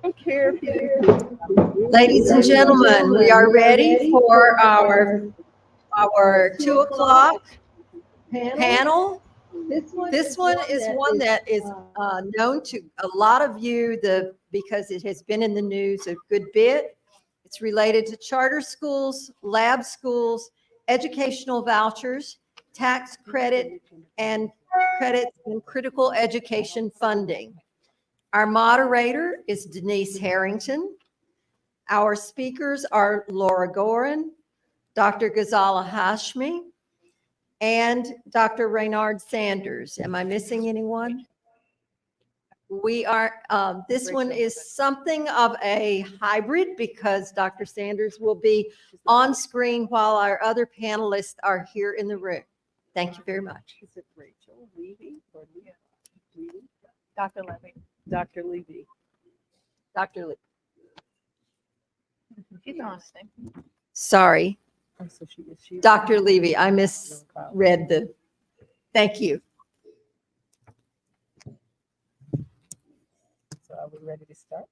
don't care if you. Ladies and gentlemen, we are ready for our 2 o'clock panel. This one is one that is known to a lot of you because it has been in the news a good bit. It's related to charter schools, lab schools, educational vouchers, tax credit, and credits and critical education funding. Our moderator is Denise Harrington. Our speakers are Laura Gorin, Dr. Ghazala Hashmi, and Dr. Reynard Sanders. Am I missing anyone? We are, this one is something of a hybrid because Dr. Sanders will be on screen while our other panelists are here in the room. Thank you very much. Is it Rachel Levy or Levy? Dr. Levy. Dr. Levy. Dr. Lee. She's on thing. Sorry, Oh, so she Dr. Levy, I misread the, thank you. So are we ready to start?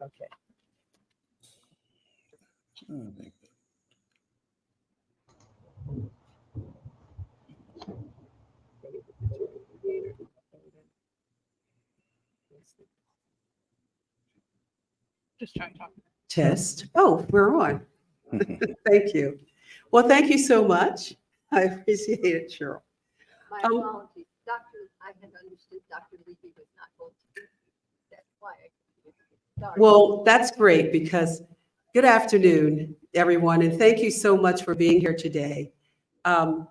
Okay. Just try talking. Test. Oh, we're on. Thank you. Well, thank you so much. I appreciate it, Cheryl. My apologies. I had understood Dr. Levy was not going to be. That's why sorry. Well, that's great because good afternoon, everyone, and thank you so much for being here today. I'm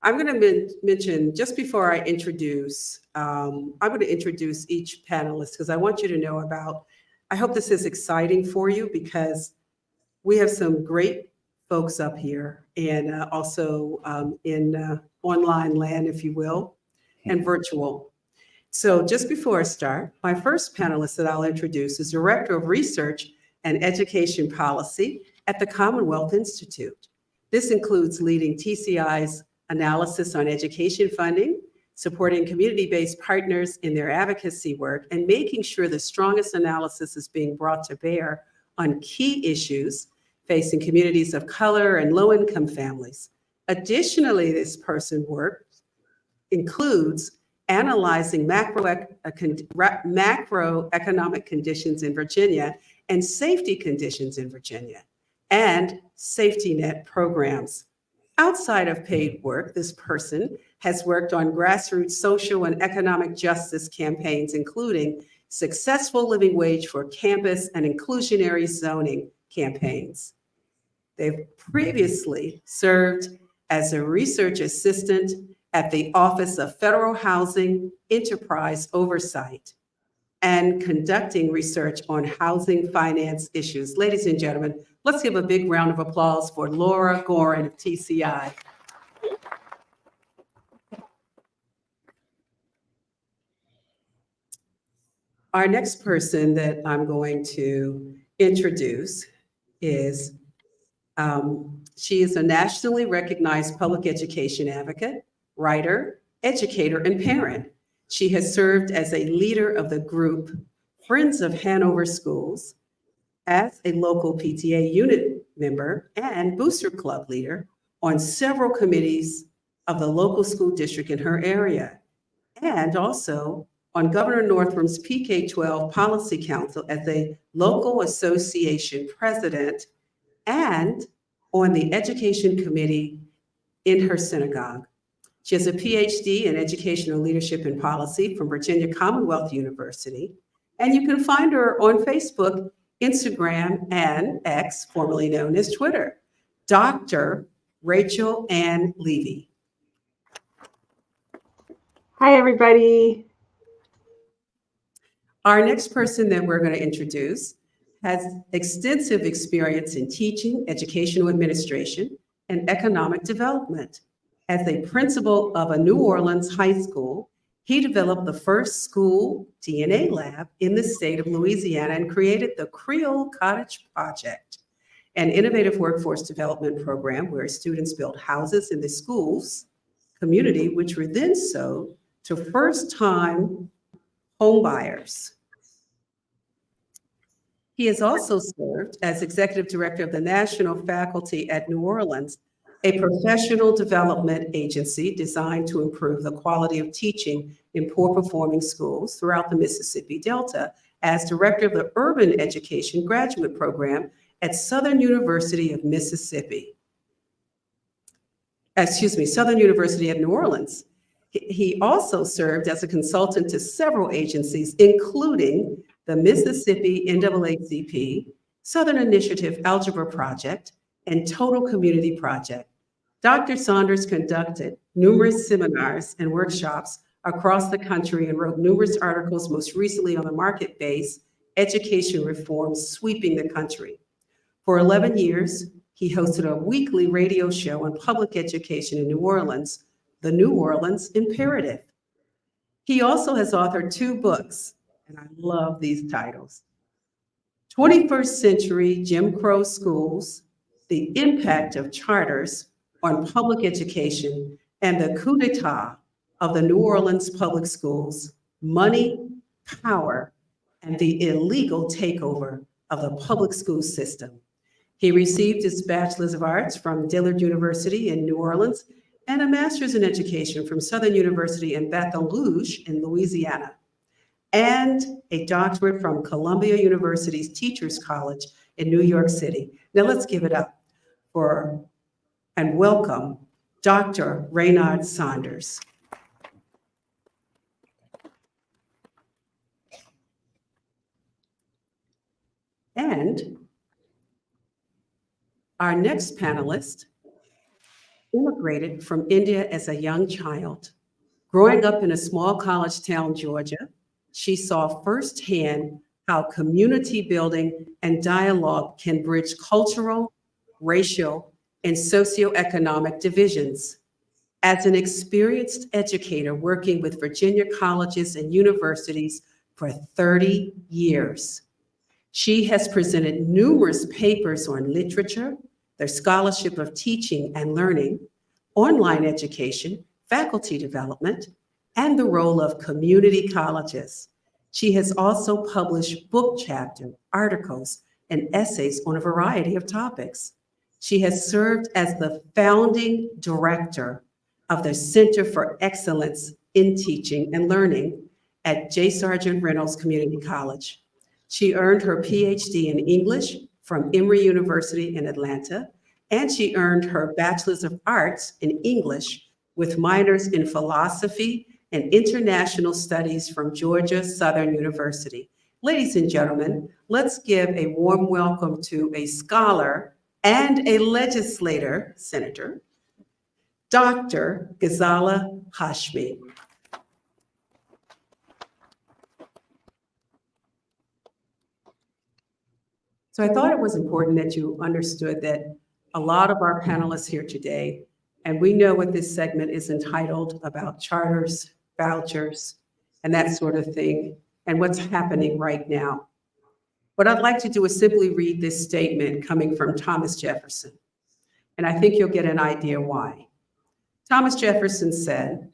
going to mention just before I introduce, I'm going to introduce each panelist because I want you to know about, I hope this is exciting for you because we have some great folks up here and also in online land, if you will, and virtual. So just before I start, my first panelist that I'll introduce is Director of Research and Education Policy at the Commonwealth Institute. This includes leading TCI's analysis on education funding, supporting community-based partners in their advocacy work, and making sure the strongest analysis is being brought to bear on key issues facing communities of color and low-income families. Additionally, this person's work includes analyzing macroeconomic conditions in Virginia and safety conditions in Virginia, and safety net programs. Outside of paid work, this person has worked on grassroots social and economic justice campaigns, including successful living wage for campus and inclusionary zoning campaigns. They've previously served as a research assistant at the Office of Federal Housing Enterprise Oversight and conducting research on housing finance issues. Ladies and gentlemen, let's give a big round of applause for Laura Gorin of TCI. Our next person that I'm going to introduce is, she is a nationally recognized public education advocate, writer, educator, and parent. She has served as a leader of the group Friends of Hanover Schools, as a local PTA unit member and booster club leader on several committees of the local school district in her area, and also on Governor Northam's PK-12 Policy Council as a local association president and on the education committee in her synagogue. She has a PhD in educational leadership and policy from Virginia Commonwealth University, and you can find her on Facebook, Instagram, and X, formerly known as Twitter, Dr. Rachel Ann Levy. Hi, everybody. Our next person that we're going to introduce has extensive experience in teaching, educational administration, and economic development. As a principal of a New Orleans high school, he developed the first school DNA lab in the state of Louisiana and created the Creole Cottage Project, an innovative workforce development program where students built houses in the school's community, which were then sold to first-time home buyers. He has also served as executive director of the National Faculty at New Orleans, a professional development agency designed to improve the quality of teaching in poor-performing schools throughout the Mississippi Delta, as director of the Urban Education Graduate Program at Southern University of Mississippi. Southern University of New Orleans. He also served as a consultant to several agencies, including the Mississippi NAACP, Southern Initiative Algebra Project, and Total Community Project. Dr. Saunders conducted numerous seminars and workshops across the country and wrote numerous articles, most recently on the market-based education reform sweeping the country. For 11 years, he hosted a weekly radio show on public education in New Orleans, The New Orleans Imperative. He also has authored 2 books, and I love these titles: 21st Century Jim Crow Schools, The Impact of Charters on Public Education, and the Coup d'etat of the New Orleans Public Schools, Money, Power, and the Illegal Takeover of the Public School System. He received his Bachelor's of Arts from Dillard University in New Orleans and a Master's in Education from Southern University in Baton Rouge in Louisiana, and a doctorate from Columbia University's Teachers College in New York City. Now let's give it up for and welcome Dr. Raynard Saunders. And our next panelist immigrated from India as a young child. Growing up in a small college town, Georgia, she saw firsthand how community building and dialogue can bridge cultural, racial, and socioeconomic divisions. As an experienced educator working with Virginia colleges and universities for 30 years, she has presented numerous papers on literature, the scholarship of teaching and learning, online education, faculty development, and the role of community colleges. She has also published book chapter articles and essays on a variety of topics. She has served as the founding director of the Center for Excellence in Teaching and Learning at J. Sargent Reynolds Community College. She earned her PhD in English from Emory University in Atlanta, and she earned her Bachelor's of Arts in English with minors in philosophy and international studies from Georgia Southern University. Ladies and gentlemen, let's give a warm welcome to a scholar and a legislator, Senator, Dr. Ghazala Hashmi. So I thought it was important that you understood that a lot of our panelists here today, and we know what this segment is entitled, about charters, vouchers, and that sort of thing, and what's happening right now. What I'd like to do is simply read this statement coming from Thomas Jefferson, and I think you'll get an idea why. Thomas Jefferson said,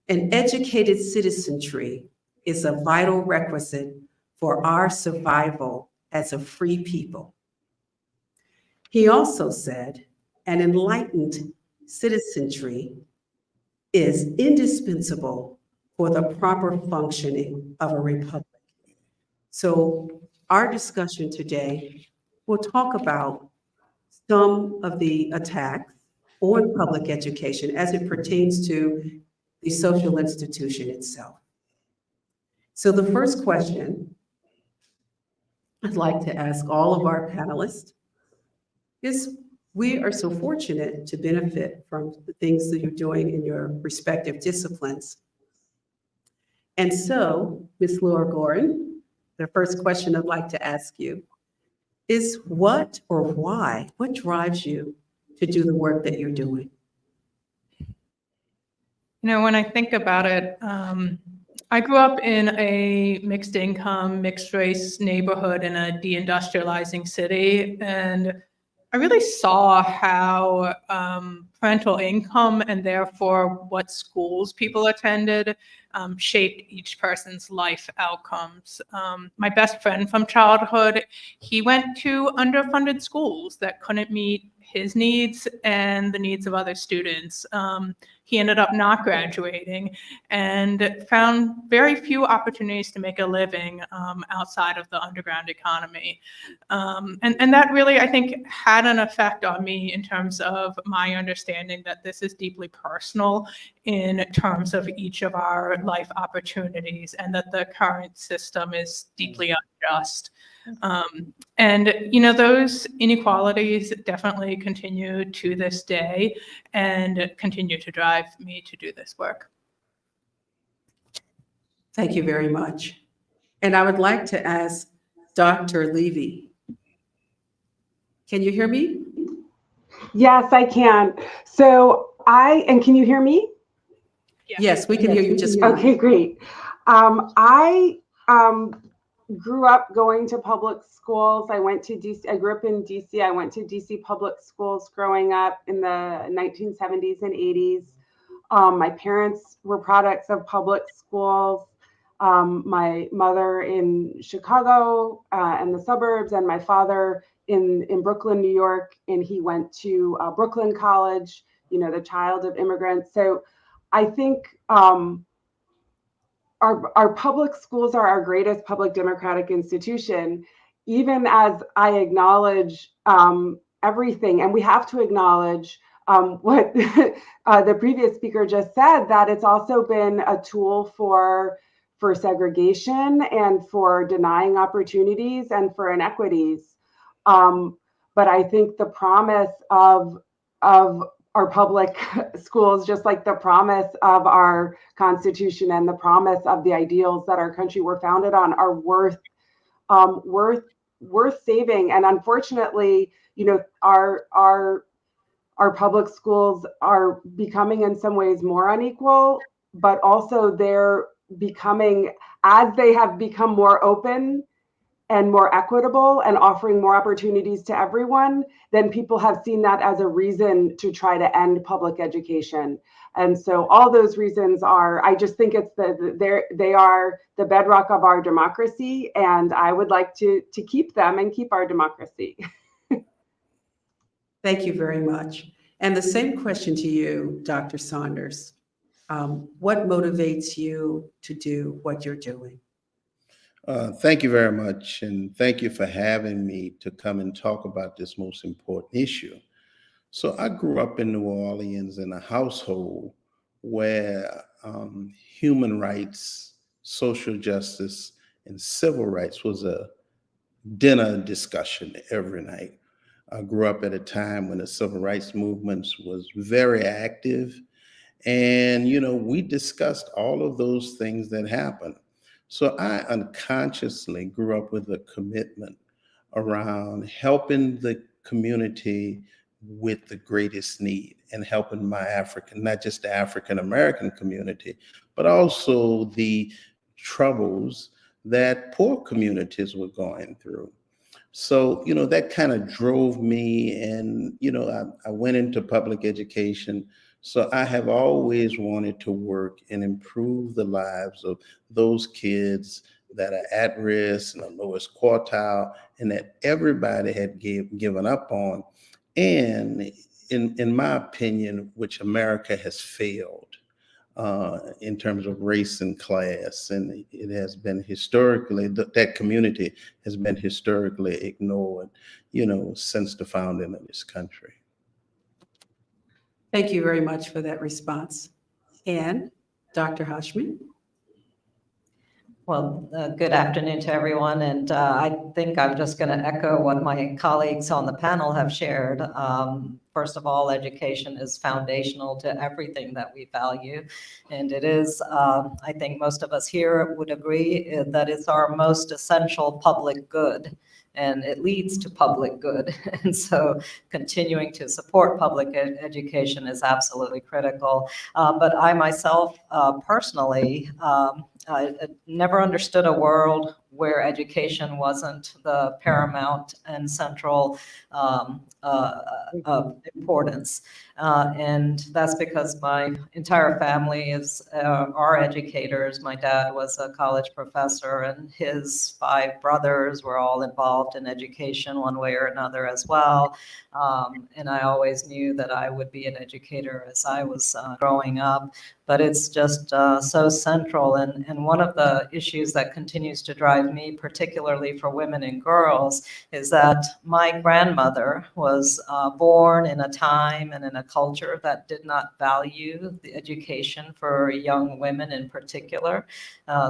"An educated citizenry is a vital requisite for our survival as a free people." He also said, "An enlightened citizenry is indispensable for the proper functioning of a republic." So our discussion today will talk about some of the attacks on public education as it pertains to the social institution itself. So the first question I'd like to ask all of our panelists is, we are so fortunate to benefit from the things that you're doing in your respective disciplines. And so, Ms. Laura Gorin, the first question I'd like to ask you is, what or why, what drives you to do the work that you're doing? You know, when I think about it, I grew up in a mixed income, mixed race neighborhood in a deindustrializing city. And I really saw how parental income and therefore what schools people attended shaped each person's life outcomes. My best friend from childhood, he went to underfunded schools that couldn't meet his needs and the needs of other students. He ended up not graduating and found very few opportunities to make a living outside of the underground economy. And that really, I think, had an effect on me in terms of my understanding that this is deeply personal in terms of each of our life opportunities, and that the current system is deeply unjust. And, you know, those inequalities definitely continue to this day and continue to drive me to do this work. Thank you very much. And I would like to ask Dr. Levy. Can you hear me? Yes, I can. So can you hear me? Yes, we can hear you just fine. Okay, great. I grew up going to public schools. I went to DC. I grew up in DC. I went to DC public schools growing up in the 1970s and 80s. My parents were products of public schools. My mother in Chicago and the suburbs, and my father in Brooklyn, New York, and he went to Brooklyn College, you know, the child of immigrants. So I think our public schools are our greatest public democratic institution, even as I acknowledge everything. And we have to acknowledge what the previous speaker just said, that it's also been a tool for segregation and for denying opportunities and for inequities. But I think the promise of our public schools, just like the promise of our Constitution and the promise of the ideals that our country were founded on, are worth saving. And unfortunately, you know, our public schools are becoming in some ways more unequal, but also they're becoming, as they have become more open and more equitable and offering more opportunities to everyone, then people have seen that as a reason to try to end public education. And so all those reasons are, I just think it's they are the bedrock of our democracy, and I would like to keep them and keep our democracy. Thank you very much. And the same question to you, Dr. Saunders. What motivates you to do what you're doing? Thank you very much, and thank you for having me to come and talk about this most important issue. So I grew up in New Orleans in a household where human rights, social justice, and civil rights was a dinner discussion every night. I grew up at a time when the civil rights movement was very active, and you know, we discussed all of those things that happened. So I unconsciously grew up with a commitment around helping the community with the greatest need and helping my not just the African American community, but also the troubles that poor communities were going through. So, you know, that kind of drove me, and, you know, I went into public education. So I have always wanted to work and improve the lives of those kids that are at risk and the lowest quartile, and that everybody had given up on. And in my opinion, which America has failed in terms of race and class. And it has been historically, that community has been historically ignored, you know, since the founding of this country. Thank you very much for that response. And Dr. Hashmi? Well, good afternoon to everyone, and I think I'm just going to echo what my colleagues on the panel have shared. First of all, education is foundational to everything that we value, and it is, I think most of us here would agree, that it's our most essential public good, and it leads to public good. And so continuing to support public education is absolutely critical. But I myself, personally, I never understood a world where education wasn't the paramount and central of importance. And that's because my entire family are educators. My dad was a college professor, and his 5 brothers were all involved in education one way or another as well. And I always knew that I would be an educator as I was growing up. But it's just so central. And one of the issues that continues to drive me, particularly for women and girls, is that my grandmother was born in a time and in a culture that did not value the education for young women in particular.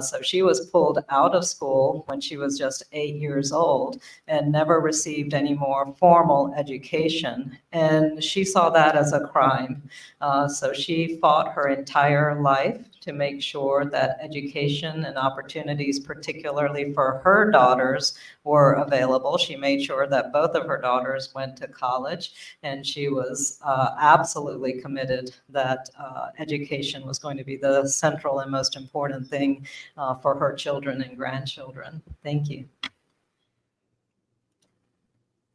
So she was pulled out of school when she was just 8 years old and never received any more formal education. And she saw that as a crime. So she fought her entire life to make sure that education and opportunities, particularly for her daughters, were available. She made sure that both of her daughters went to college, and she was absolutely committed that education was going to be the central and most important thing for her children and grandchildren. Thank you.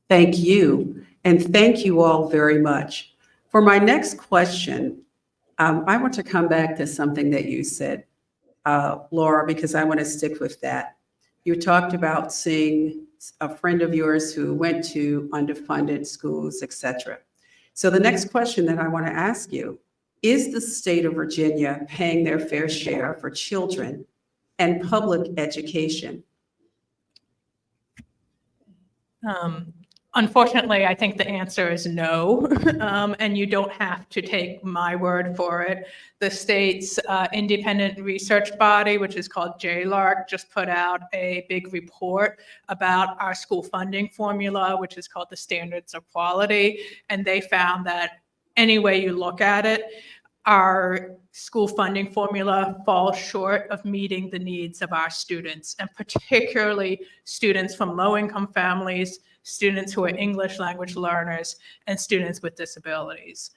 Thank you. And thank you all very much. For my next question, I want to come back to something that you said, Laura, because I want to stick with that. You talked about seeing a friend of yours who went to underfunded schools, et cetera. So the next question that I want to ask you, is the state of Virginia paying their fair share for children and public education? Unfortunately, I think the answer is no, and you don't have to take my word for it. The state's independent research body, which is called JLARC, just put out a big report about our school funding formula, which is called the Standards of Quality, and they found that any way you look at it, our school funding formula falls short of meeting the needs of our students, and particularly students from low-income families, students who are English language learners, and students with disabilities.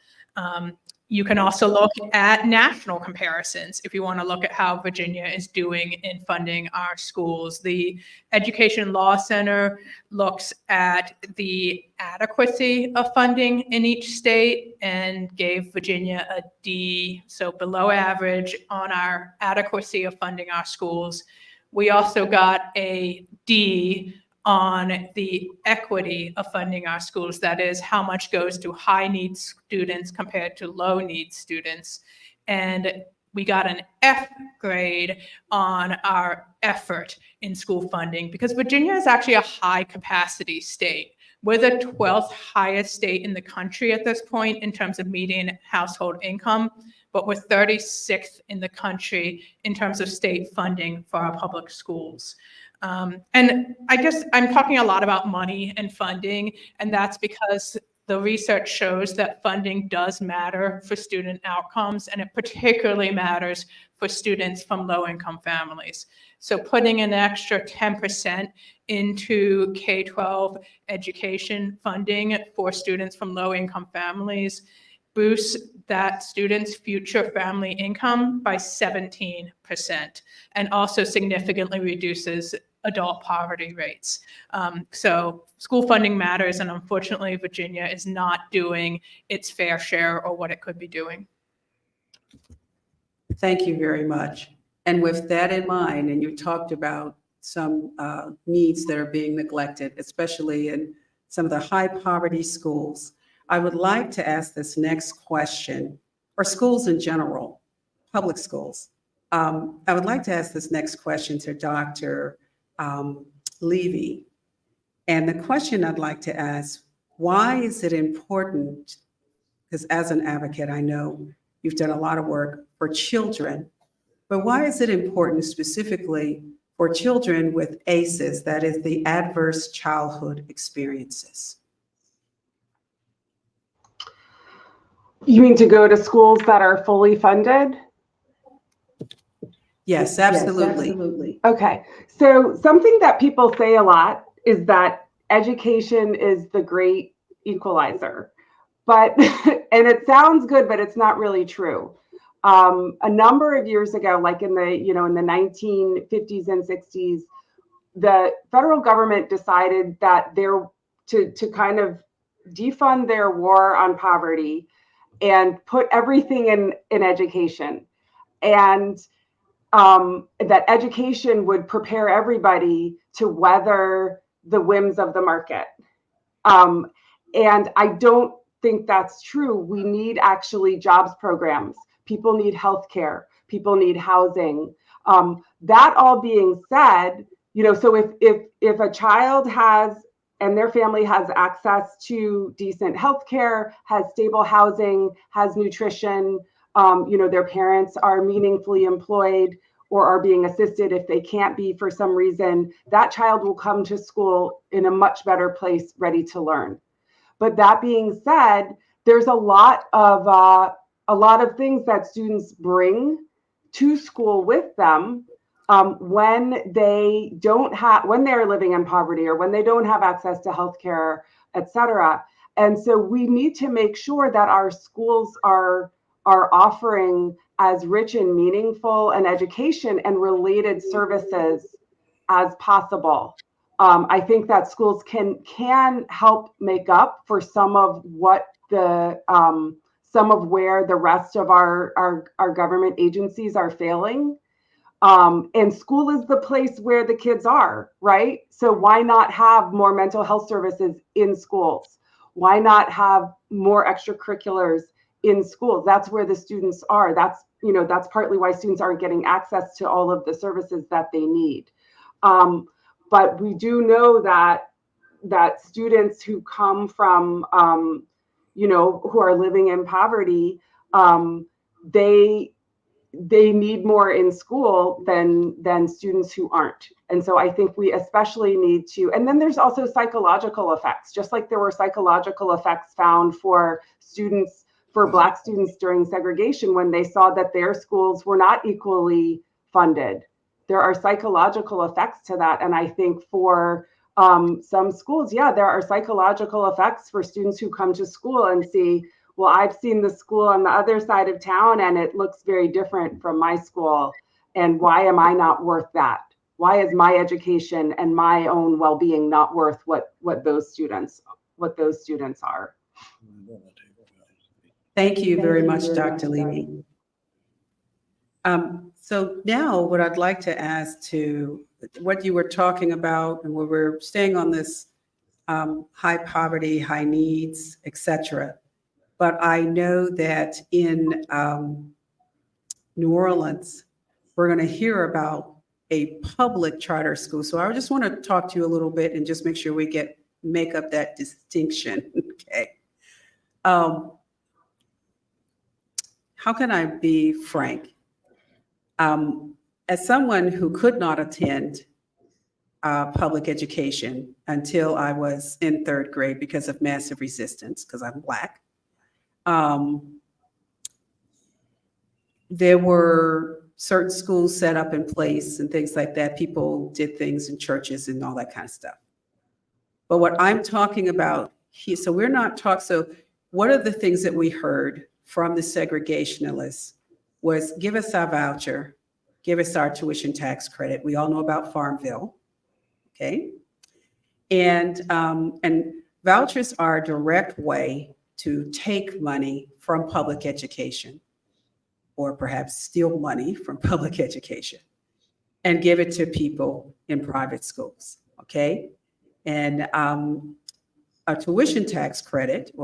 You can also look at national comparisons if you want to look at how Virginia is doing in funding our schools. The Education Law Center looks at the adequacy of funding in each state and gave Virginia a D, so below average on our adequacy of funding our schools. We also got a D on the equity of funding our schools. That is, how much goes to high need students compared to low need students. And we got an F grade on our effort in school funding, because Virginia is actually a high capacity state. We're the 12th highest state in the country at this point in terms of median household income, but we're 36th in the country in terms of state funding for our public schools. And I guess I'm talking a lot about money and funding, and that's because the research shows that funding does matter for student outcomes, and it particularly matters for students from low-income families. So putting an extra 10% into K-12 education funding for students from low-income families boosts that student's future family income by 17%, and also significantly reduces adult poverty rates. So school funding matters, and unfortunately, Virginia is not doing its fair share or what it could be doing. Thank you very much. And with that in mind, and you talked about some needs that are being neglected, especially in some of the high poverty schools, I would like to ask this next question, or schools in general, public schools. I would like to ask this next question to Dr. Levy. And the question I'd like to ask, why is it important, because as an advocate, I know you've done a lot of work for children, but why is it important specifically for children with ACEs, that is the adverse childhood experiences? You mean to go to schools that are fully funded? Yes, absolutely. Okay, so something that people say a lot is that education is the great equalizer, but, and it sounds good, but it's not really true. A number of years ago, like in the 1950s and 60s, the federal government decided that to kind of defund their war on poverty and put everything in education, and that education would prepare everybody to weather the whims of the market. And I don't think that's true. We need actually jobs programs. People need healthcare. People need housing. That all being said, so if a child has and their family has access to decent healthcare, has stable housing, has nutrition, their parents are meaningfully employed or are being assisted if they can't be for some reason, that child will come to school in a much better place, ready to learn. But that being said, there's a lot of things that students bring to school with them when they're living in poverty or when they don't have access to healthcare, et cetera. And so we need to make sure that our schools are offering as rich and meaningful an education and related services as possible. I think that schools can help make up for some of what some of where the rest of our government agencies are failing. And school is the place where the kids are, right? So why not have more mental health services in schools? Why not have more extracurriculars in schools? That's where the students are. That's partly why students aren't getting access to all of the services that they need. But we do know that students who come from, who are living in poverty, they need more in school than students who aren't. And so I think we especially need to, and then there's also psychological effects, just like there were psychological effects found for Black students during segregation when they saw that their schools were not equally funded. There are psychological effects to that. And I think for some schools, there are psychological effects for students who come to school and see, well, I've seen the school on the other side of town and it looks very different from my school. And why am I not worth that? Why is my education and my own well-being not worth what those students are? Thank you very much, Dr. Levy. So now what I'd like to ask to what you were talking about, and where we're staying on this high poverty, high needs, et cetera. But I know that in New Orleans, we're going to hear about a public charter school. So I just want to talk to you a little bit and just make sure we make up that distinction. Okay. How can I be frank? As someone who could not attend public education until I was in third grade because of massive resistance, because I'm Black. There were certain schools set up in place and things like that. People did things in churches and all that kind of stuff. But what I'm talking about here, so we're not talking, so one of the things that we heard from the segregationalists was give us our voucher, give us our tuition tax credit. We all know about Farmville, okay? And vouchers are a direct way to take money from public education, or perhaps steal money from public education and give it to people in private schools, okay? And a tuition tax credit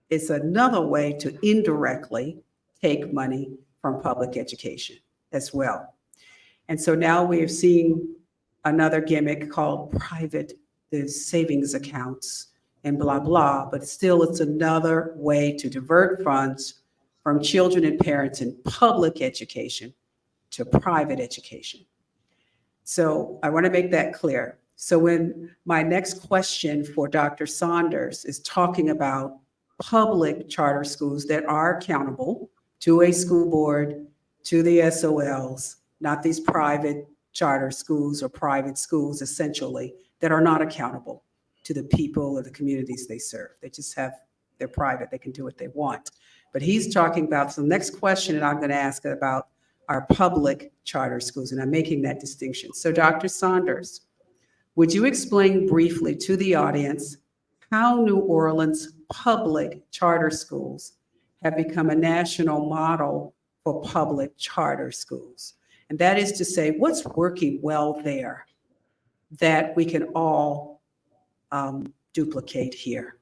is another way to indirectly take money from public education as well. And so now we're seeing another gimmick called the savings accounts and blah, blah, but still it's another way to divert funds from children and parents in public education to private education. So I want to make that clear. So when my next question for Dr. Saunders is talking about public charter schools that are accountable to a school board, to the SOLs, not these private charter schools or private schools essentially that are not accountable to the people or the communities they serve. They're private, they can do what they want. But he's talking about, so the next question that I'm going to ask about our public charter schools, and I'm making that distinction. So Dr. Saunders, Would you explain briefly to the audience how New Orleans public charter schools have become a national model for public charter schools? And that is to say, what's working well there that we can all duplicate here?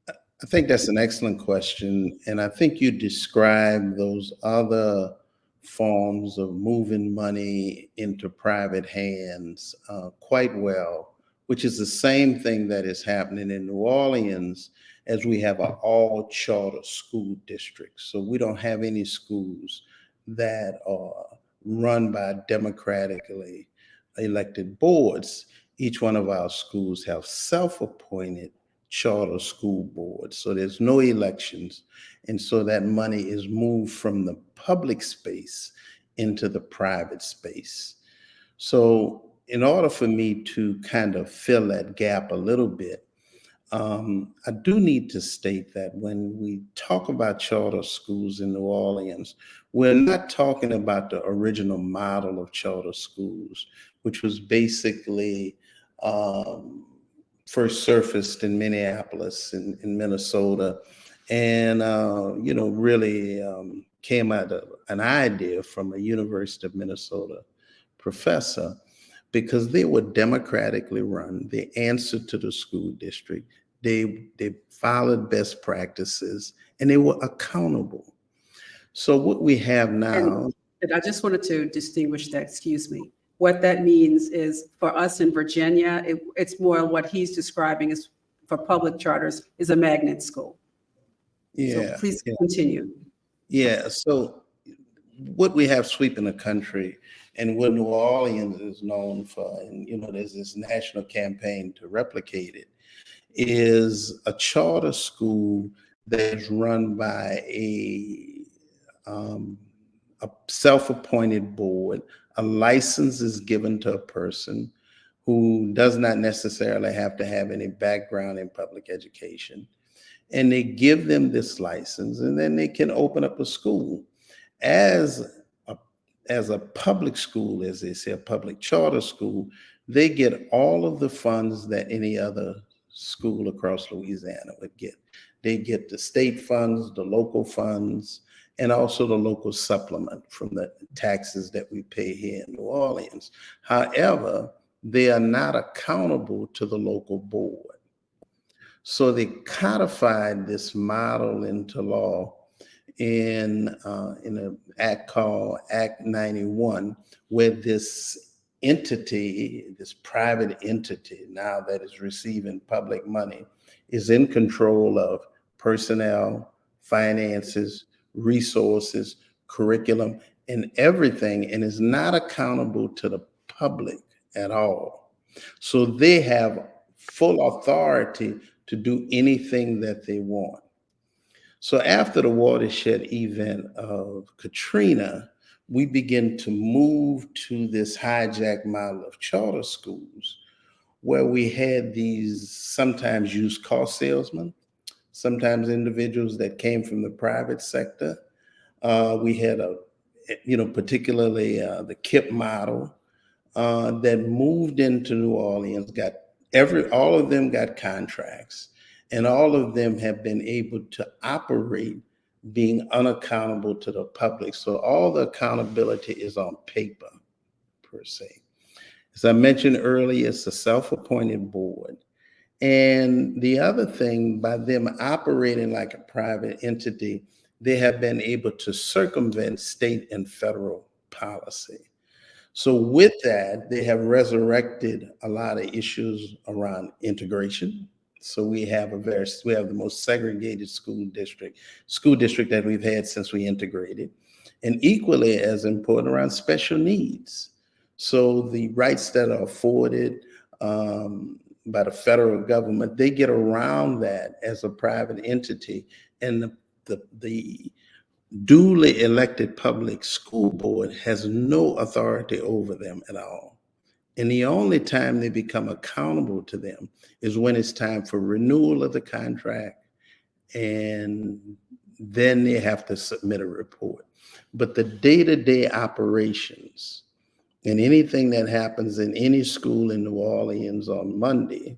I think that's an excellent question. And I think you described those other forms of moving money into private hands quite well, which is the same thing that is happening in New Orleans as we have an all charter school district. So we don't have any schools that are run by democratically elected boards. Each one of our schools have self-appointed charter school boards. So there's no elections. And so that money is moved from the public space into the private space. So in order for me to kind of fill that gap a little bit, I do need to state that when we talk about charter schools in New Orleans, we're not talking about the original model of charter schools, which was basically first surfaced in Minneapolis in Minnesota, and really came out of an idea from a University of Minnesota professor, because they were democratically run. They answered to the school district. They followed best practices, and they were accountable. So what we have now. And I just wanted to distinguish that, excuse me. What that means is for us in Virginia, it's more what he's describing as for public charters is a magnet school. Yeah. So please continue. Yeah. So what we have sweeping the country and what New Orleans is known for, and there's this national campaign to replicate it, is a charter school that's run by a self-appointed board. A license is given to a person who does not necessarily have to have any background in public education. And they give them this license, and then they can open up a school. As a public school, as they say, a public charter school, they get all of the funds that any other school across Louisiana would get. They get the state funds, the local funds, and also the local supplement from the taxes that we pay here in New Orleans. However, they are not accountable to the local board. So they codified this model into law in an act called Act 91, where this entity, this private entity now that is receiving public money, is in control of personnel, finances, resources, curriculum, and everything, and is not accountable to the public at all. So they have full authority to do anything that they want. So after the watershed event of Katrina, we begin to move to this hijack model of charter schools, where we had these sometimes used car salesmen, sometimes individuals that came from the private sector. We had particularly the KIP model that moved into New Orleans, all of them got contracts, and all of them have been able to operate being unaccountable to the public. So all the accountability is on paper, per se. As I mentioned earlier, it's a self-appointed board. And the other thing, by them operating like a private entity, they have been able to circumvent state and federal policy. So with that, they have resurrected a lot of issues around integration. So we have the most segregated school district that we've had since we integrated. And equally as important, around special needs. So the rights that are afforded by the federal government, they get around that as a private entity, and the duly elected public school board has no authority over them at all. And the only time they become accountable to them is when it's time for renewal of the contract, and then they have to submit a report. But the day-to-day operations And anything that happens in any school in New Orleans on Monday,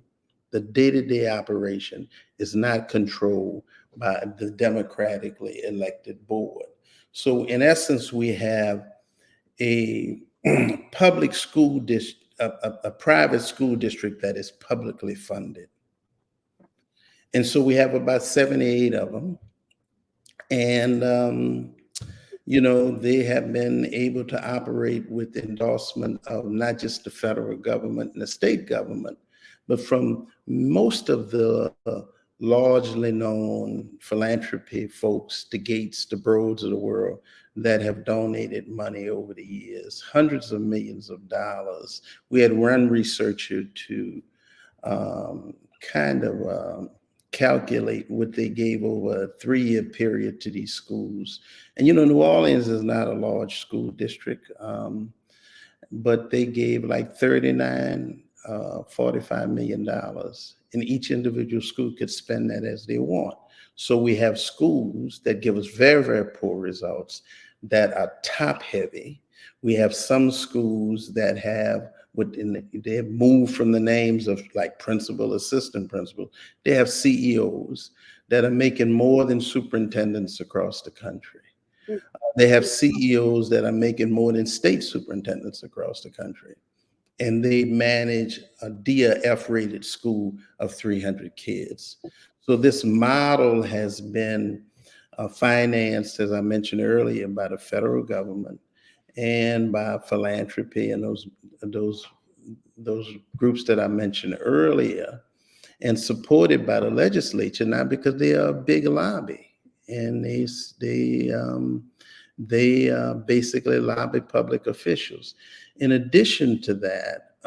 the day-to-day operation is not controlled by the democratically elected board. So in essence, we have a public school district, a private school district that is publicly funded. And so we have about 78 of them. And they have been able to operate with the endorsement of not just the federal government and the state government, but from most of the largely known philanthropy folks, the Gates, the Broads of the world, that have donated money over the years, hundreds of millions of dollars. We had one researcher to kind of calculate what they gave over a 3-year period to these schools. And New Orleans is not a large school district, but they gave like $45 million, and each individual school could spend that as they want. So we have schools that give us very, very poor results that are top heavy. We have some schools that have they have moved from the names of like principal, assistant principal. They have CEOs that are making more than superintendents across the country. They have CEOs that are making more than state superintendents across the country. And they manage a D or F-rated school of 300 kids. So this model has been financed, as I mentioned earlier, by the federal government and by philanthropy and those groups that I mentioned earlier, and supported by the legislature, not because they are a big lobby, and they basically lobby public officials. In addition to that,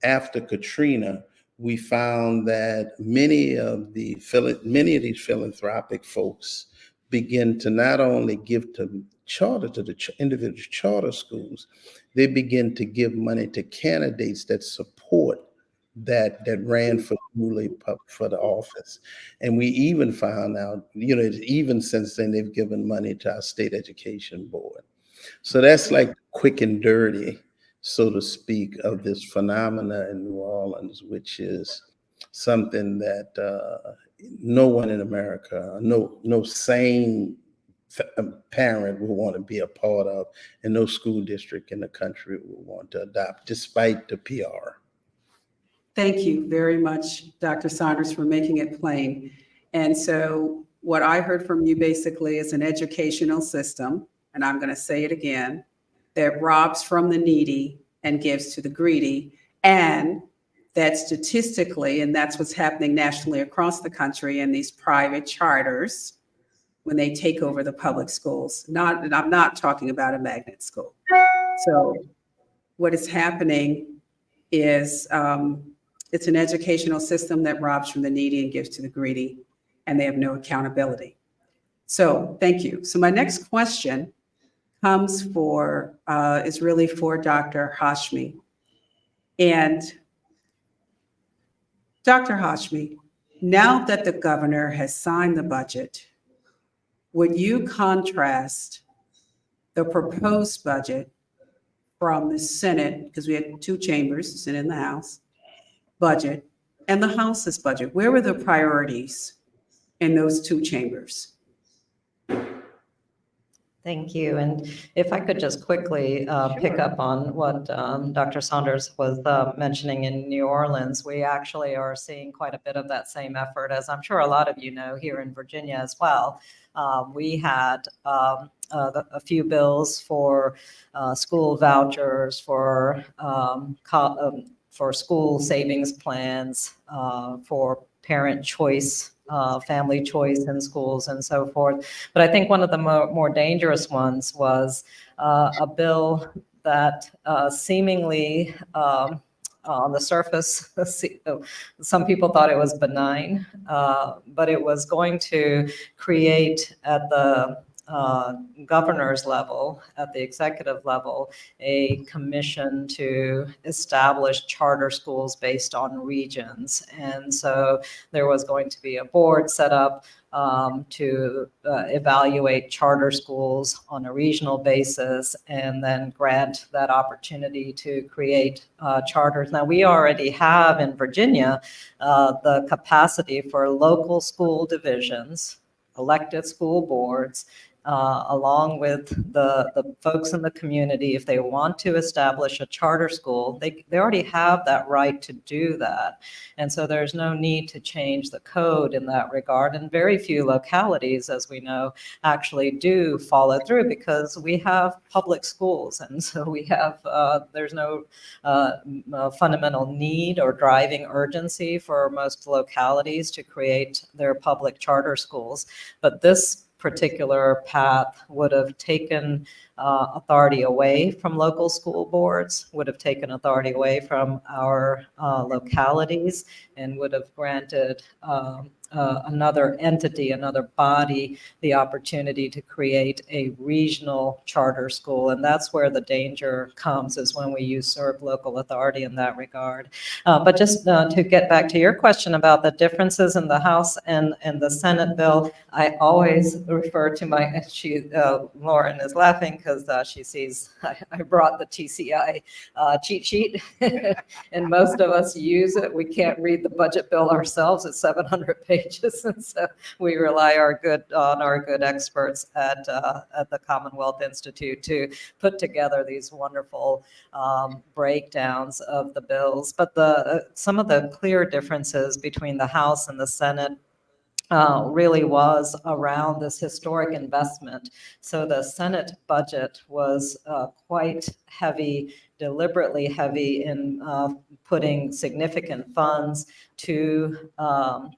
after Katrina, we found that many of these philanthropic folks begin to not only give to the individual charter schools, they begin to give money to candidates that support that ran for the office. And we even found out, even since then, they've given money to our state education board. So that's like quick and dirty, so to speak, of this phenomena in New Orleans, which is something that no one in America, no sane parent will want to be a part of, and no school district in the country will want to adopt, despite the PR. Thank you very much, Dr. Saunders, for making it plain. And so what I heard from you basically is an educational system, and I'm going to say it again, that robs from the needy and gives to the greedy, and that statistically, and that's what's happening nationally across the country in these private charters, when they take over the public schools. And I'm not talking about a magnet school. So what is happening is it's an educational system that robs from the needy and gives to the greedy, and they have no accountability. So thank you. So my next question is really for Dr. Hashmi. And Dr. Hashmi, now that the governor has signed the budget, would you contrast the proposed budget from the Senate, because we had 2 chambers, the Senate and the House, budget, and the House's budget? Where were the priorities in those 2 chambers? Thank you. And if I could just quickly pick up on what Dr. Saunders was mentioning in New Orleans, we actually are seeing quite a bit of that same effort, as I'm sure a lot of you know, here in Virginia as well. We had a few bills for school vouchers, for school savings plans, for parent choice, family choice in schools, and so forth. But I think one of the more dangerous ones was a bill that seemingly on the surface, some people thought it was benign, but it was going to create at the governor's level, at the executive level, a commission to establish charter schools based on regions. And so there was going to be a board set up to evaluate charter schools on a regional basis and then grant that opportunity to create charters. Now, we already have in Virginia the capacity for local school divisions, elected school boards, along with the folks in the community. If they want to establish a charter school, they already have that right to do that. And so there's no need to change the code in that regard. And very few localities, as we know, actually do follow through because we have public schools. And so we have, there's no fundamental need or driving urgency for most localities to create their public charter schools. But this particular path would have taken authority away from local school boards, would have taken authority away from our localities, and would have granted another entity, another body, the opportunity to create a regional charter school. And that's where the danger comes, is when we usurp local authority in that regard. But just to get back to your question about the differences in the House and the Senate bill, I always refer to my, Lauren is laughing because she sees I brought the TCI cheat sheet, and most of us use it. We can't read the budget bill ourselves. It's 700 pages, and so we rely on our good experts at the Commonwealth Institute to put together these wonderful breakdowns of the bills. But some of the clear differences between the House and the Senate really was around this historic investment. So the Senate budget was quite heavy, deliberately heavy in putting significant funds to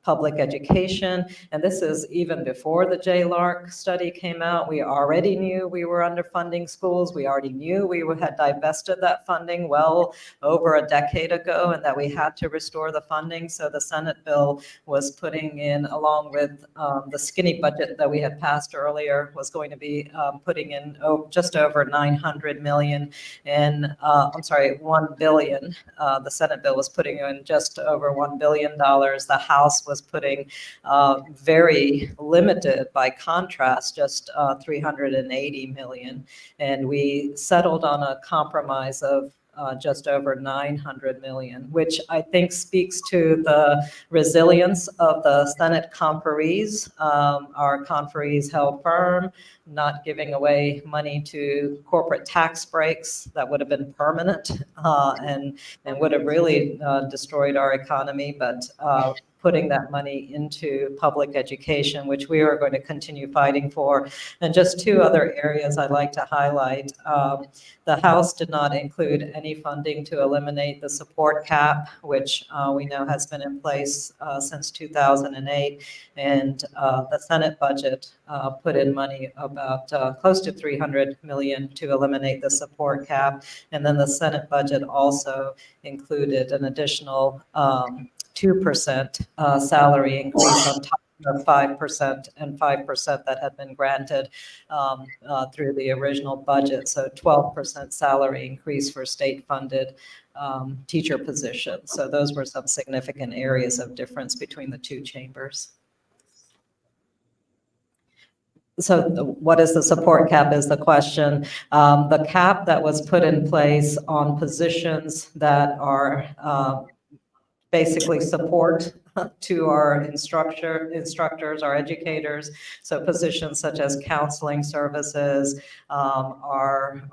public education. And this is even before the JLARC study came out. We already knew we were underfunding schools. We already knew we had divested that funding well over a decade ago and that we had to restore the funding. So the Senate bill was putting in, along with the skinny budget that we had passed earlier, was going to be putting in just over 900 million in, I'm sorry, 1 billion. The Senate bill was putting in just over $1 billion. The House was putting very limited, by contrast, just 380 million. And we settled on a compromise of just over 900 million, which I think speaks to the resilience of the Senate conferees. Our conferees held firm, not giving away money to corporate tax breaks that would have been permanent and would have really destroyed our economy, but putting that money into public education, which we are going to continue fighting for. And just two other areas I'd like to highlight. The House did not include any funding to eliminate the support cap, which we know has been in place since 2008. And the Senate budget put in money about close to 300 million to eliminate the support cap. And then the Senate budget also included an additional 2% salary increase on top of 5% and 5% that had been granted through the original budget. So 12% salary increase for state-funded teacher positions. So those were some significant areas of difference between the two chambers. So what is the support cap is the question. The cap that was put in place on positions that are basically support to our instructors, our educators. So positions such as counseling services, our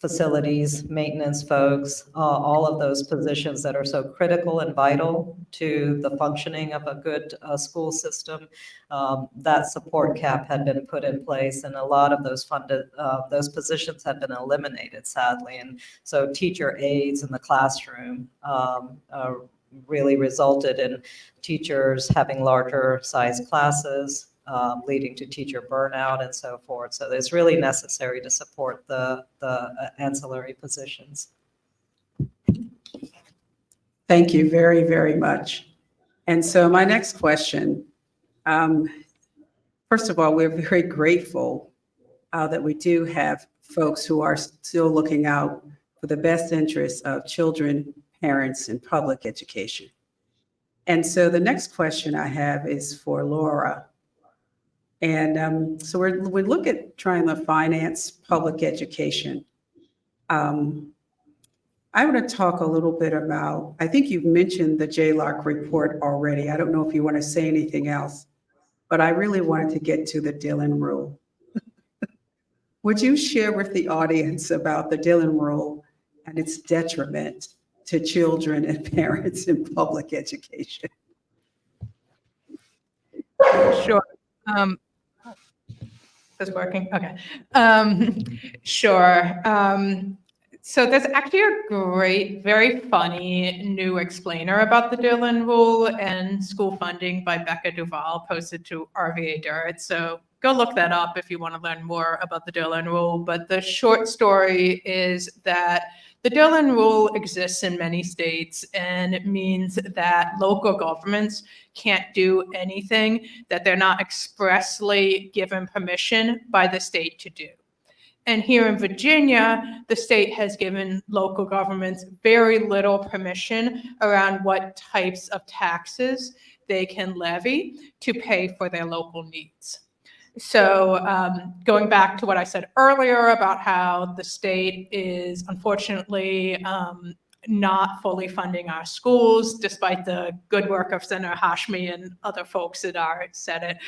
facilities, maintenance folks, all of those positions that are so critical and vital to the functioning of a good school system. That support cap had been put in place, and a lot of those positions had been eliminated, sadly. And so teacher aides in the classroom really resulted in teachers having larger size classes, leading to teacher burnout and so forth. So it's really necessary to support the ancillary positions. Thank you very, very much. And so my next question, First of all, we're very grateful that we do have folks who are still looking out for the best interests of children, parents, and public education. And so the next question I have is for Laura. And so we look at trying to finance public education. I want to talk a little bit about, I think you've mentioned the JLARC report already. I don't know if you want to say anything else, but I really wanted to get to the Dillon Rule. Would you share with the audience about the Dillon Rule and its detriment to children and parents in public education? Sure. Is this working? Okay. Sure. So there's actually a great, very funny new explainer about the Dillon Rule and school funding by Becca Duval posted to RVA Dirt. So go look that up if you want to learn more about the Dillon Rule. But the short story is that the Dillon Rule exists in many states, and it means that local governments can't do anything that they're not expressly given permission by the state to do. And here in Virginia, the state has given local governments very little permission around what types of taxes they can levy to pay for their local needs. So going back to what I said earlier about how the state is unfortunately not fully funding our schools, despite the good work of Senator Hashmi and other folks at our Senate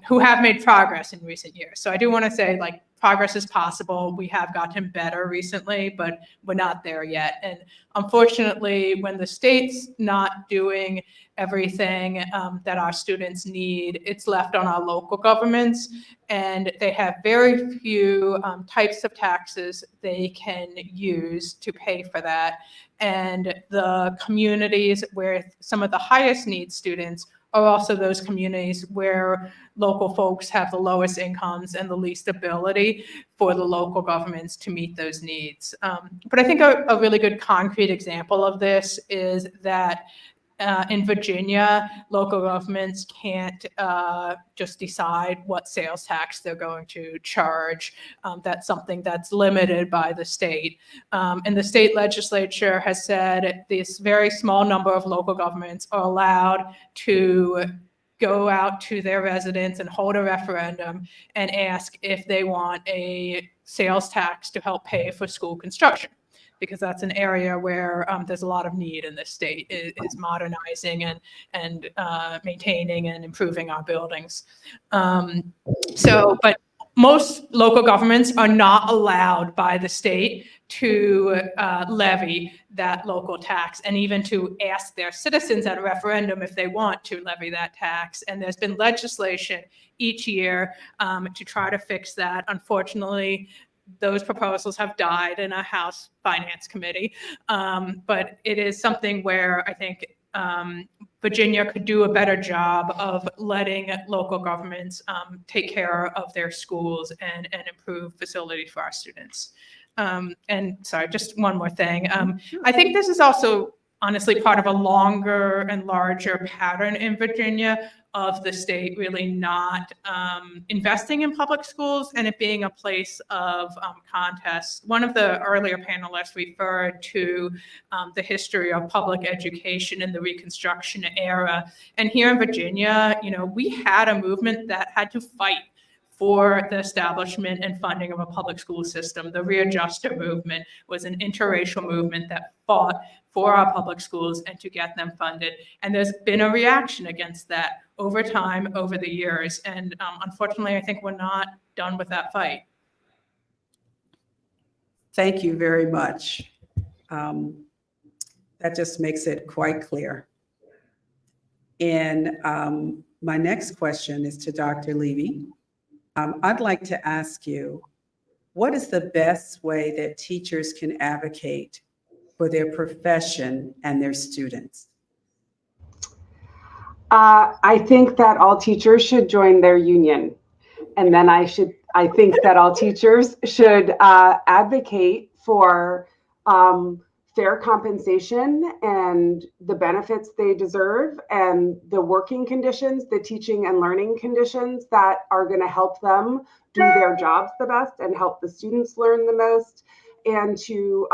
who have made progress in recent years. So I do want to say, like, progress is possible. We have gotten better recently, but we're not there yet. And unfortunately, when the state's not doing everything that our students need, it's left on our local governments, and they have very few types of taxes they can use to pay for that. And the communities where some of the highest need students are also those communities where local folks have the lowest incomes and the least ability for the local governments to meet those needs. But I think a really good concrete example of this is that in Virginia, local governments can't just decide what sales tax they're going to charge. That's something that's limited by the state. And the state legislature has said this very small number of local governments are allowed to go out to their residents and hold a referendum and ask if they want a sales tax to help pay for school construction, because that's an area where there's a lot of need in this state, is modernizing and maintaining and improving our buildings. But most local governments are not allowed by the state to levy that local tax, and even to ask their citizens at a referendum if they want to levy that tax. And there's been legislation each year to try to fix that. Unfortunately, those proposals have died in a House Finance Committee. But it is something where I think Virginia could do a better job of letting local governments take care of their schools and improve facilities for our students. And sorry, just one more thing. I think this is also honestly part of a longer and larger pattern in Virginia of the state really not investing in public schools and it being a place of contest. One of the earlier panelists referred to the history of public education in the Reconstruction era. And here in Virginia, you know, we had a movement that had to fight for the establishment and funding of a public school system. The Readjuster movement was an interracial movement that fought for our public schools and to get them funded. And there's been a reaction against that over time, over the years. And unfortunately, I think we're not done with that fight. Thank you very much. That just makes it quite clear. And my next question is to Dr. Levy. I'd like to ask you, what is the best way that teachers can advocate for their profession and their students? I think that all teachers should join their union. And then I think that all teachers should advocate for fair compensation and the benefits they deserve, and the working conditions, the teaching and learning conditions that are going to help them do their jobs the best and help the students learn the most, and to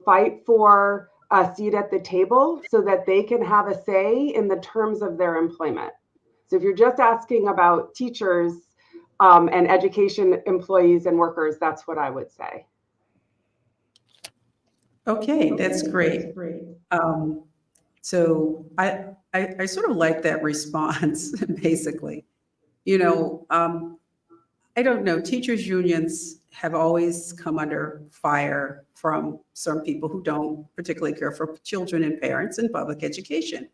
fight for a seat at the table so that they can have a say in the terms of their employment. So if you're just asking about teachers and education employees and workers, that's what I would say. Okay, that's great. So I sort of like that response, basically. I don't know, teachers' unions have always come under fire from some people who don't particularly care for children and parents in public education.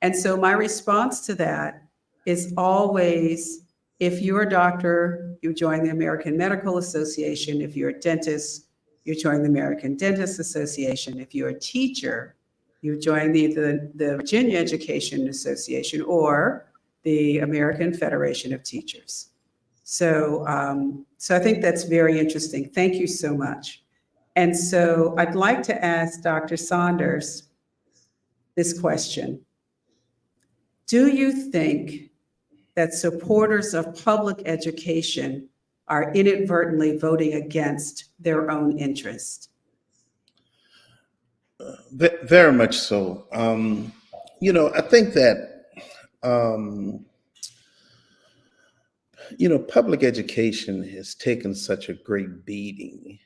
And so my response to that is always, if you're a doctor, you join the American Medical Association. If you're a dentist, you join the American Dentist Association. If you're a teacher, you join the Virginia Education Association or the American Federation of Teachers. So I think that's very interesting. Thank you so much. And so I'd like to ask Dr. Saunders this question. Do you think that supporters of public education are inadvertently voting against their own interest? Very much so. I think that, public education has taken such a great beating,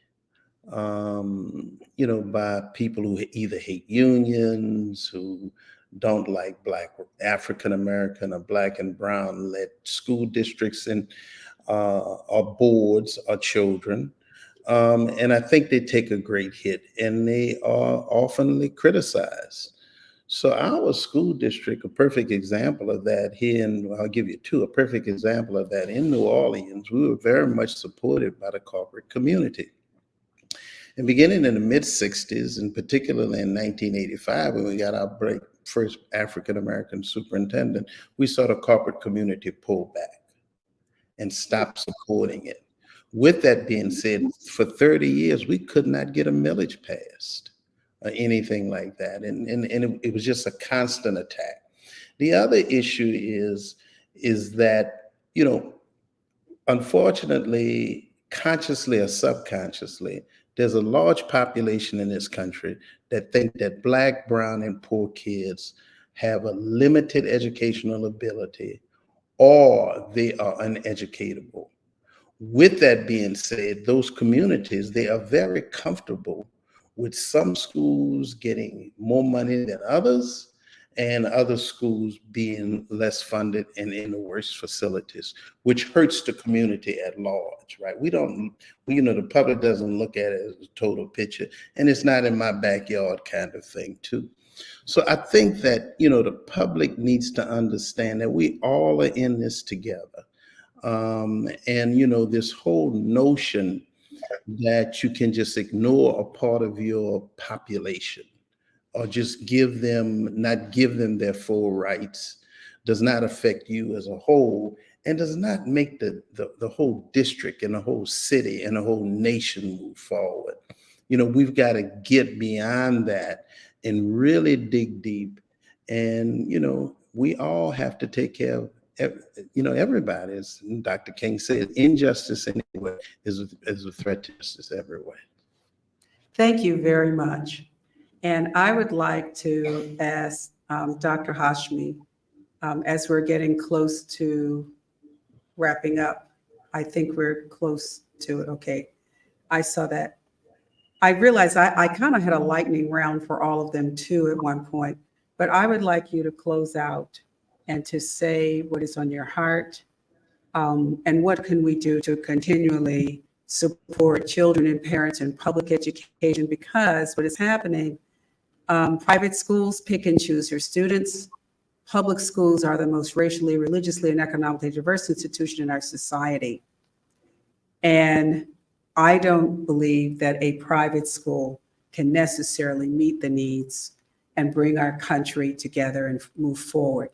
by people who either hate unions, who don't like Black, African American, or Black and brown led school districts and or boards or children. And I think they take a great hit, and they are oftenly criticized. So our school district, a perfect example of that here, and I'll give you two, a perfect example of that in New Orleans, we were very much supported by the corporate community. And beginning in the mid-'60s, and particularly in 1985, when we got our first African-American superintendent, we saw the corporate community pull back and stop supporting it. With that being said, for 30 years, we could not get a millage passed or anything like that. And it was just a constant attack. The other issue is that, unfortunately, consciously or subconsciously, there's a large population in this country that think that Black, brown, and poor kids have a limited educational ability, or they are uneducatable. With that being said, those communities, they are very comfortable with some schools getting more money than others, and other schools being less funded and in the worst facilities, which hurts the community at large, right? The public doesn't look at it as a total picture, and it's not in my backyard kind of thing too. So I think that, the public needs to understand that we all are in this together. This whole notion that you can just ignore a part of your population or just not give them their full rights does not affect you as a whole, and does not make the whole district and the whole city and the whole nation move forward. We've got to get beyond that and really dig deep. And, we all have to take care of everybody. As Dr. King said, injustice anywhere is a threat to justice everywhere. Thank you very much. And I would like to ask Dr. Hashmi, as we're getting close to wrapping up, I think we're close to it. Okay, I saw that. I realized I kind of had a lightning round for all of them too at one point, but I would like you to close out and to say what is on your heart, and what can we do to continually support children and parents in public education, because what is happening, private schools pick and choose your students. Public schools are the most racially, religiously, and economically diverse institution in our society. And I don't believe that a private school can necessarily meet the needs and bring our country together and move forward.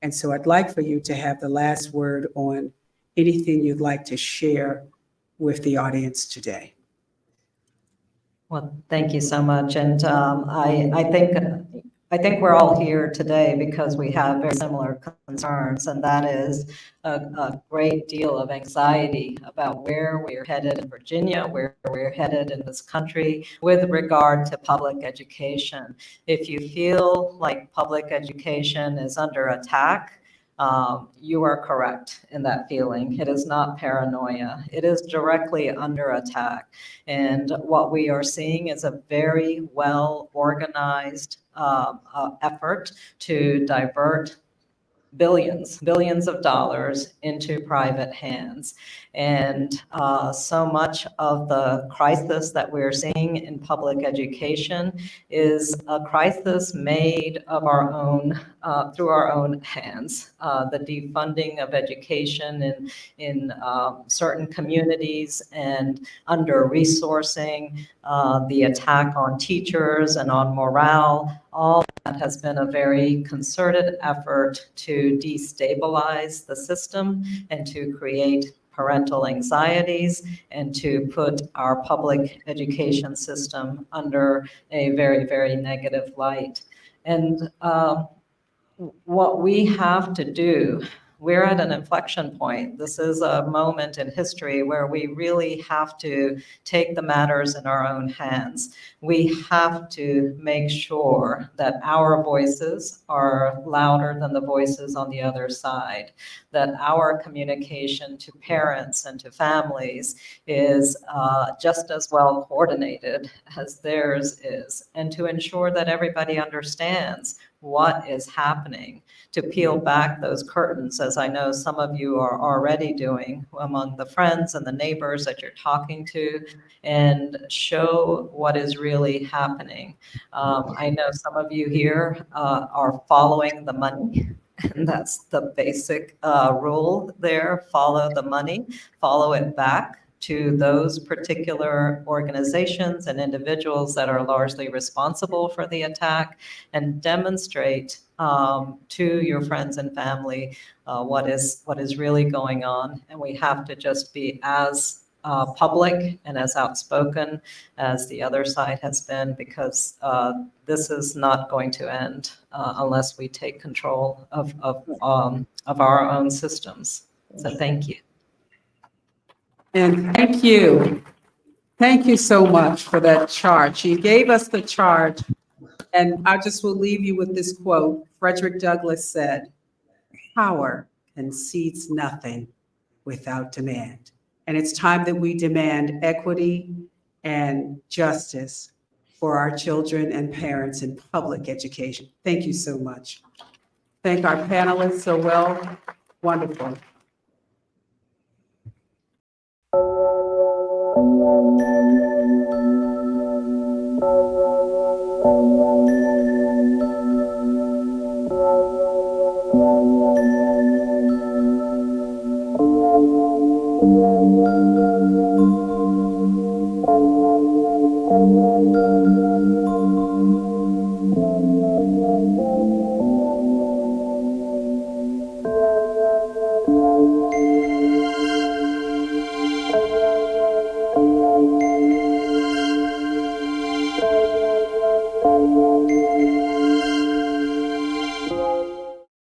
And so I'd like for you to have the last word on anything you'd like to share with the audience today. Well, thank you so much. And I think we're all here today because we have very similar concerns, and that is a great deal of anxiety about where we're headed in Virginia, where we're headed in this country with regard to public education. If you feel like public education is under attack, you are correct in that feeling. It is not paranoia. It is directly under attack. And what we are seeing is a very well organized effort to divert billions of dollars into private hands. And so much of the crisis that we're seeing in public education is a crisis made of our own, through our own hands. The defunding of education in certain communities and under-resourcing, the attack on teachers and on morale, all that has been a very concerted effort to destabilize the system and to create parental anxieties and to put our public education system under a very negative light. And what we have to do, we're at an inflection point. This is a moment in history where we really have to take the matters in our own hands. We have to make sure that our voices are louder than the voices on the other side, that our communication to parents and to families is just as well coordinated as theirs is, and to ensure that everybody understands what is happening, to peel back those curtains, as I know some of you are already doing among the friends and the neighbors that you're talking to, and show what is really happening. I know some of you here are following the money. And that's the basic rule there. Follow the money, follow it back to those particular organizations and individuals that are largely responsible for the attack, and demonstrate to your friends and family what is really going on. And we have to just be as public and as outspoken as the other side has been, because this is not going to end unless we take control of our own systems. So thank you. And thank you. Thank you so much for that charge. You gave us the charge, and I just will leave you with this quote. Frederick Douglass said, "Power concedes nothing without demand." And it's time that we demand equity and justice for our children and parents in public education. Thank you so much. Thank our panelists so well. Wonderful.